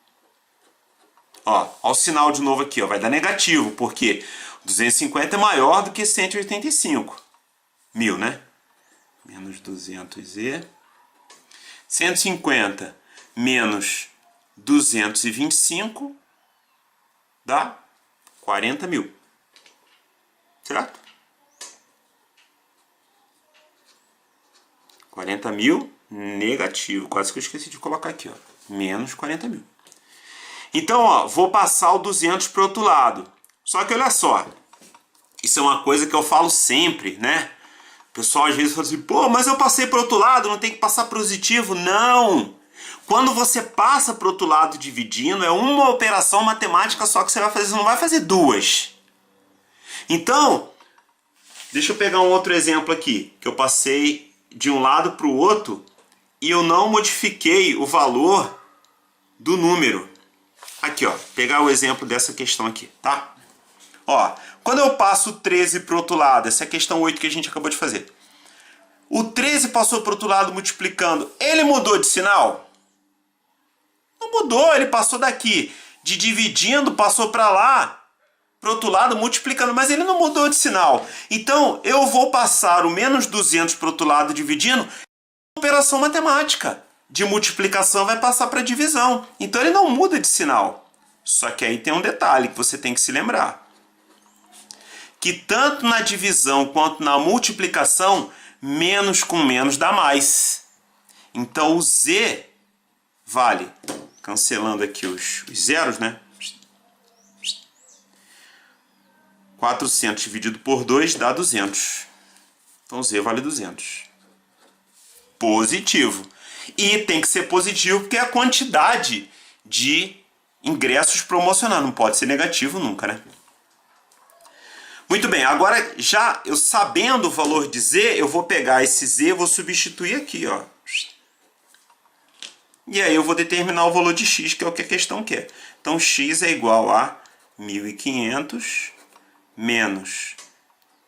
Ó o sinal de novo aqui, ó, vai dar negativo, porque 250 é maior do que 185.000, né? Menos 200z. 150 menos 225 dá 40.000. Certo? 40.000 negativo. Quase que eu esqueci de colocar aqui, ó. Menos 40.000. Então, ó, vou passar o 200 para o outro lado. Só que olha só, isso é uma coisa que eu falo sempre, né? O pessoal às vezes fala assim, pô, mas eu passei para o outro lado, não tem que passar positivo. Não! Quando você passa para o outro lado dividindo, é uma operação matemática só que você vai fazer, você não vai fazer duas. Então, deixa eu pegar um outro exemplo aqui, que eu passei de um lado para o outro e eu não modifiquei o valor do número. Aqui, ó, pegar o exemplo dessa questão aqui, tá? Ó, quando eu passo o 13 para o outro lado, essa é a questão 8 que a gente acabou de fazer. O 13 passou para o outro lado multiplicando, ele mudou de sinal? Não mudou, ele passou daqui de dividindo, passou para lá, para o outro lado multiplicando, mas ele não mudou de sinal. Então, eu vou passar o menos 200 para o outro lado dividindo, operação matemática. De multiplicação vai passar para divisão. Então, ele não muda de sinal. Só que aí tem um detalhe que você tem que se lembrar. Que tanto na divisão quanto na multiplicação, menos com menos dá mais. Então, o Z vale, cancelando aqui os zeros, né? 400 dividido por 2 dá 200. Então, Z vale 200. Positivo. E tem que ser positivo porque é a quantidade de ingressos promocionais. Não pode ser negativo nunca, né? Muito bem, agora já eu sabendo o valor de Z, eu vou pegar esse Z e vou substituir aqui, ó. E aí eu vou determinar o valor de x, que é o que a questão quer. Então, x é igual a 1.500 menos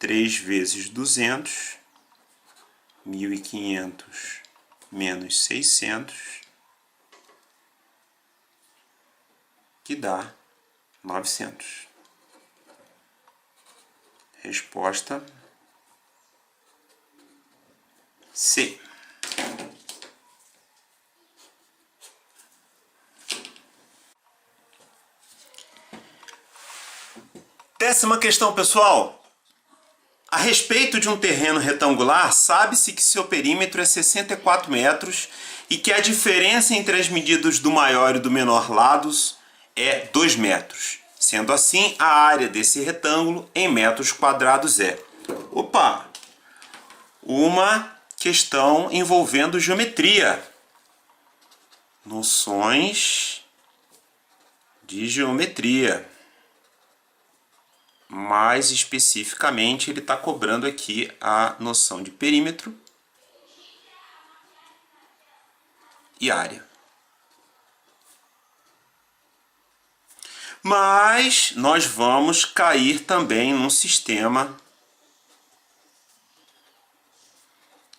3 vezes 200, 1.500 menos 600, que dá 900. Resposta C. Décima questão, pessoal. A respeito de um terreno retangular, sabe-se que seu perímetro é 64 metros e que a diferença entre as medidas do maior e do menor lados é 2 metros. Sendo assim, a área desse retângulo em metros quadrados é... Opa! Uma questão envolvendo geometria. Noções de geometria. Mais especificamente, ele está cobrando aqui a noção de perímetro e área. Mas nós vamos cair também num sistema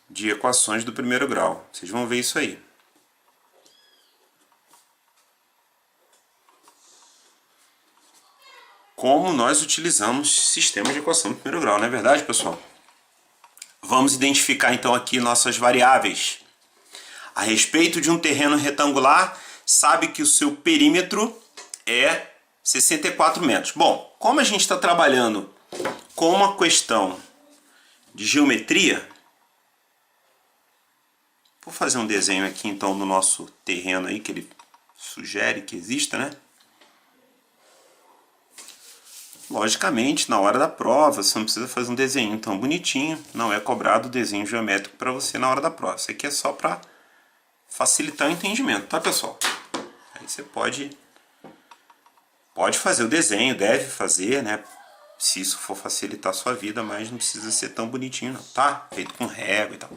de equações do primeiro grau. Vocês vão ver isso aí. Como nós utilizamos sistemas de equação do primeiro grau, não é verdade, pessoal? Vamos identificar então aqui nossas variáveis. A respeito de um terreno retangular, sabe que o seu perímetro é 64 metros. Bom, como a gente está trabalhando com uma questão de geometria, vou fazer um desenho aqui então do nosso terreno aí, que ele sugere que exista, né? Logicamente, na hora da prova, você não precisa fazer um desenho tão bonitinho, não é cobrado o desenho geométrico para você na hora da prova. Isso aqui é só para facilitar o entendimento, tá, pessoal? Aí você pode fazer o desenho, deve fazer, né? Se isso for facilitar a sua vida, mas não precisa ser tão bonitinho, não, tá? Feito com régua e tal.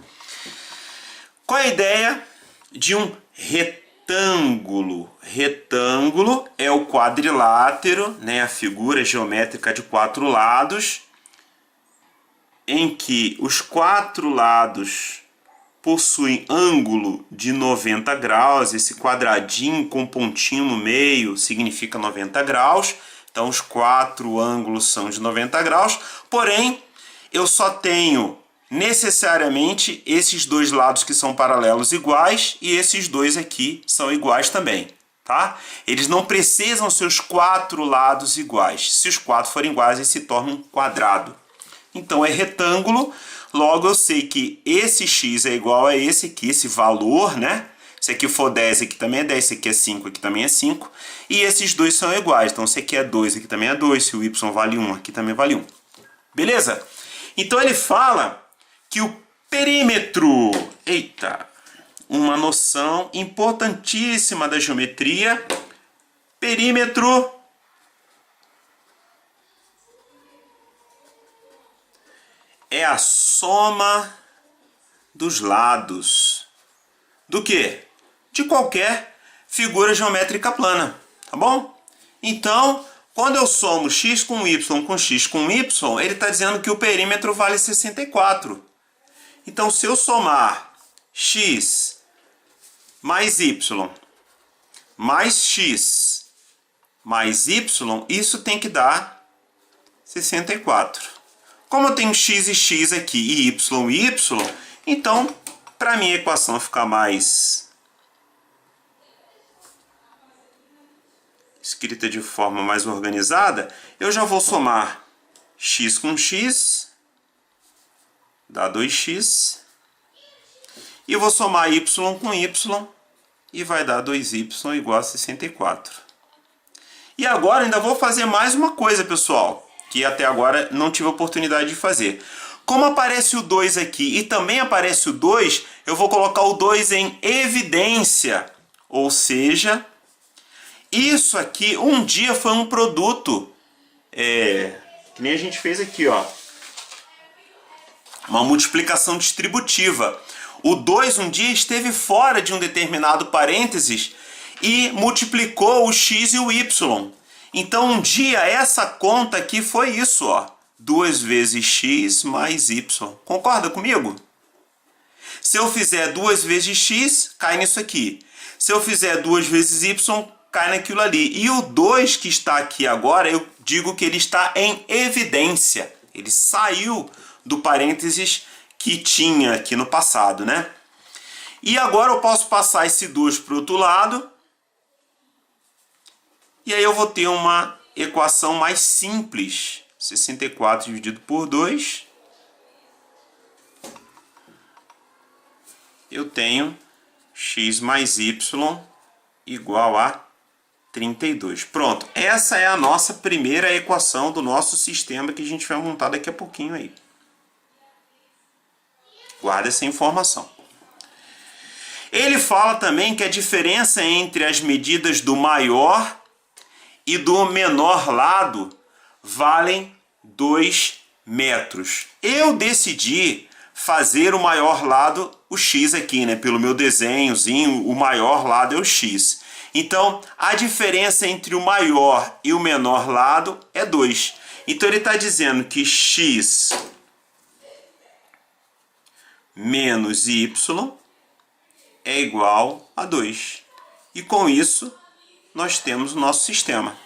Qual é a ideia de um retângulo? Retângulo é o quadrilátero, né, a figura geométrica de 4 lados, em que os 4 lados possuem ângulo de 90 graus. Esse quadradinho com pontinho no meio significa 90 graus. Então, os 4 ângulos são de 90 graus. Porém, eu só tenho necessariamente esses dois lados que são paralelos iguais e esses dois aqui são iguais também, tá? Eles não precisam ser os 4 lados iguais. Se os 4 forem iguais, eles se tornam um quadrado. Então é retângulo, logo eu sei que esse x é igual a esse aqui, esse valor, né? Se aqui for 10, aqui também é 10. Se aqui é 5, aqui também é 5. E esses dois são iguais. Então, se aqui é 2, aqui também é 2. Se o y vale 1, aqui também vale 1. Beleza? Então, ele fala que o perímetro... Eita! Uma noção importantíssima da geometria. Perímetro é a soma dos lados. Do quê? De qualquer figura geométrica plana, tá bom? Então, quando eu somo x com y com x com y, ele está dizendo que o perímetro vale 64. Então, se eu somar x mais y mais x mais y, isso tem que dar 64. Como eu tenho x e x aqui e y, então, para a minha equação ficar mais escrita de forma mais organizada, eu já vou somar x com x, dá 2x, e vou somar y com y, e vai dar 2y igual a 64. E agora ainda vou fazer mais uma coisa, pessoal, que até agora não tive a oportunidade de fazer. Como aparece o 2 aqui e também aparece o 2, eu vou colocar o 2 em evidência. Ou seja, isso aqui um dia foi um produto, que nem a gente fez aqui, ó, uma multiplicação distributiva. O 2 um dia esteve fora de um determinado parênteses e multiplicou o x e o y. Então um dia essa conta aqui foi isso, ó, 2 vezes x mais y. Concorda comigo? Se eu fizer 2 vezes x, cai nisso aqui. Se eu fizer 2 vezes y, cai naquilo ali. E o 2 que está aqui agora, eu digo que ele está em evidência. Ele saiu do parênteses que tinha aqui no passado, né? E agora eu posso passar esse 2 para o outro lado. E aí eu vou ter uma equação mais simples. 64 dividido por 2. Eu tenho x mais y igual a 32. Pronto, essa é a nossa primeira equação do nosso sistema que a gente vai montar daqui a pouquinho aí. Guarda essa informação. Ele fala também que a diferença entre as medidas do maior e do menor lado valem 2 metros. Eu decidi fazer o maior lado, o x aqui, né? Pelo meu desenhozinho, o maior lado é o x. Então, a diferença entre o maior e o menor lado é 2. Então, ele está dizendo que x menos y é igual a 2. E com isso, nós temos o nosso sistema.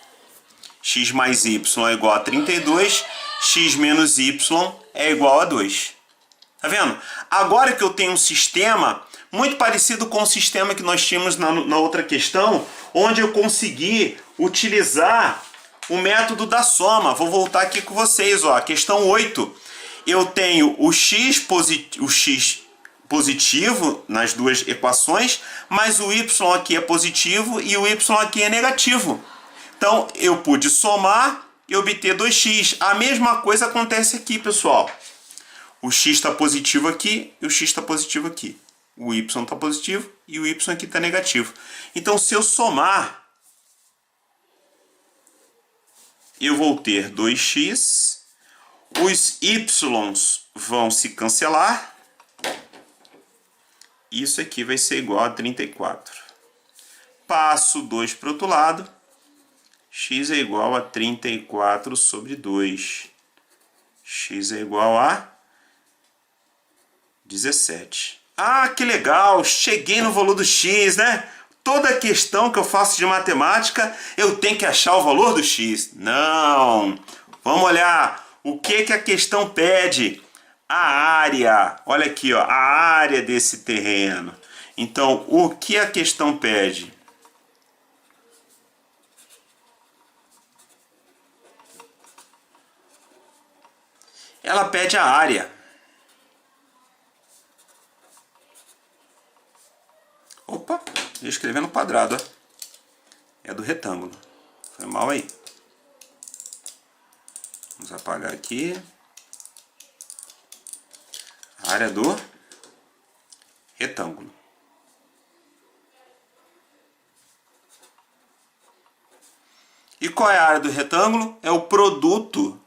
X mais y é igual a 32, x menos y é igual a 2. Tá vendo? Agora que eu tenho um sistema muito parecido com o sistema que nós tínhamos na outra questão, onde eu consegui utilizar o método da soma. Vou voltar aqui com vocês, ó, questão 8. Eu tenho o x positivo nas duas equações, mas o y aqui é positivo e o y aqui é negativo. Então, eu pude somar e obter 2x. A mesma coisa acontece aqui, pessoal. O x está positivo aqui e o x está positivo aqui. O y está positivo e o y aqui está negativo. Então, se eu somar, eu vou ter 2x. Os y's vão se cancelar. Isso aqui vai ser igual a 34. Passo 2 para o outro lado. X é igual a 34 sobre 2. X é igual a 17. Ah, que legal! Cheguei no valor do x, né? Toda questão que eu faço de matemática, eu tenho que achar o valor do x. Não! Vamos olhar o que a questão pede. A área. Olha aqui, ó, a área desse terreno. Então, o que a questão pede? Ela pede a área. Opa! escrever no quadrado, ó. É do retângulo. Foi mal aí. Vamos apagar aqui. A área do retângulo. E qual é a área do retângulo? É o produto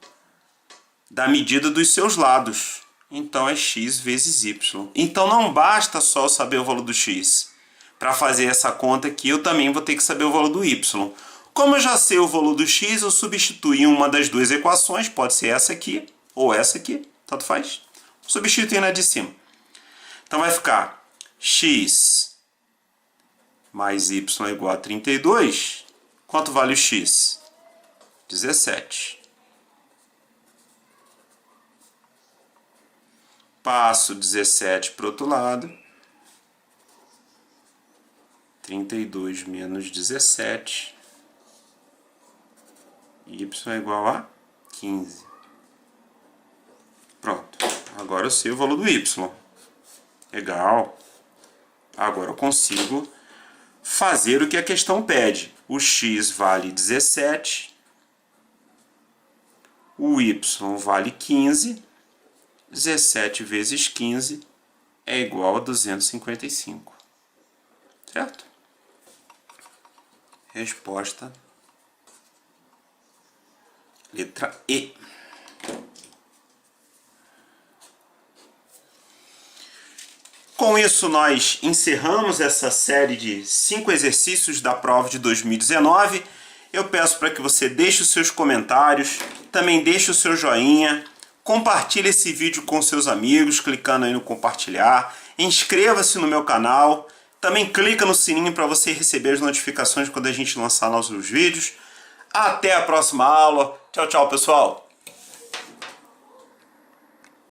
da medida dos seus lados. Então é x vezes y. Então não basta só saber o valor do x. Para fazer essa conta aqui, eu também vou ter que saber o valor do y. Como eu já sei o valor do x, eu substituo em uma das duas equações, pode ser essa aqui ou essa aqui, tanto faz. Substituir na de cima. Então vai ficar x mais y é igual a 32. Quanto vale o x? 17. Passo 17 para o outro lado. 32 menos 17. Y é igual a 15. Pronto. Agora eu sei o valor do y. Legal. Agora eu consigo fazer o que a questão pede. O x vale 17. O y vale 15. 17 vezes 15 é igual a 255. Certo? Resposta letra E. Com isso, nós encerramos essa série de 5 exercícios da prova de 2019. Eu peço para que você deixe os seus comentários, também deixe o seu joinha, compartilhe esse vídeo com seus amigos, clicando aí no compartilhar, inscreva-se no meu canal, também clica no sininho para você receber as notificações quando a gente lançar nossos vídeos. Até a próxima aula. Tchau, tchau, pessoal!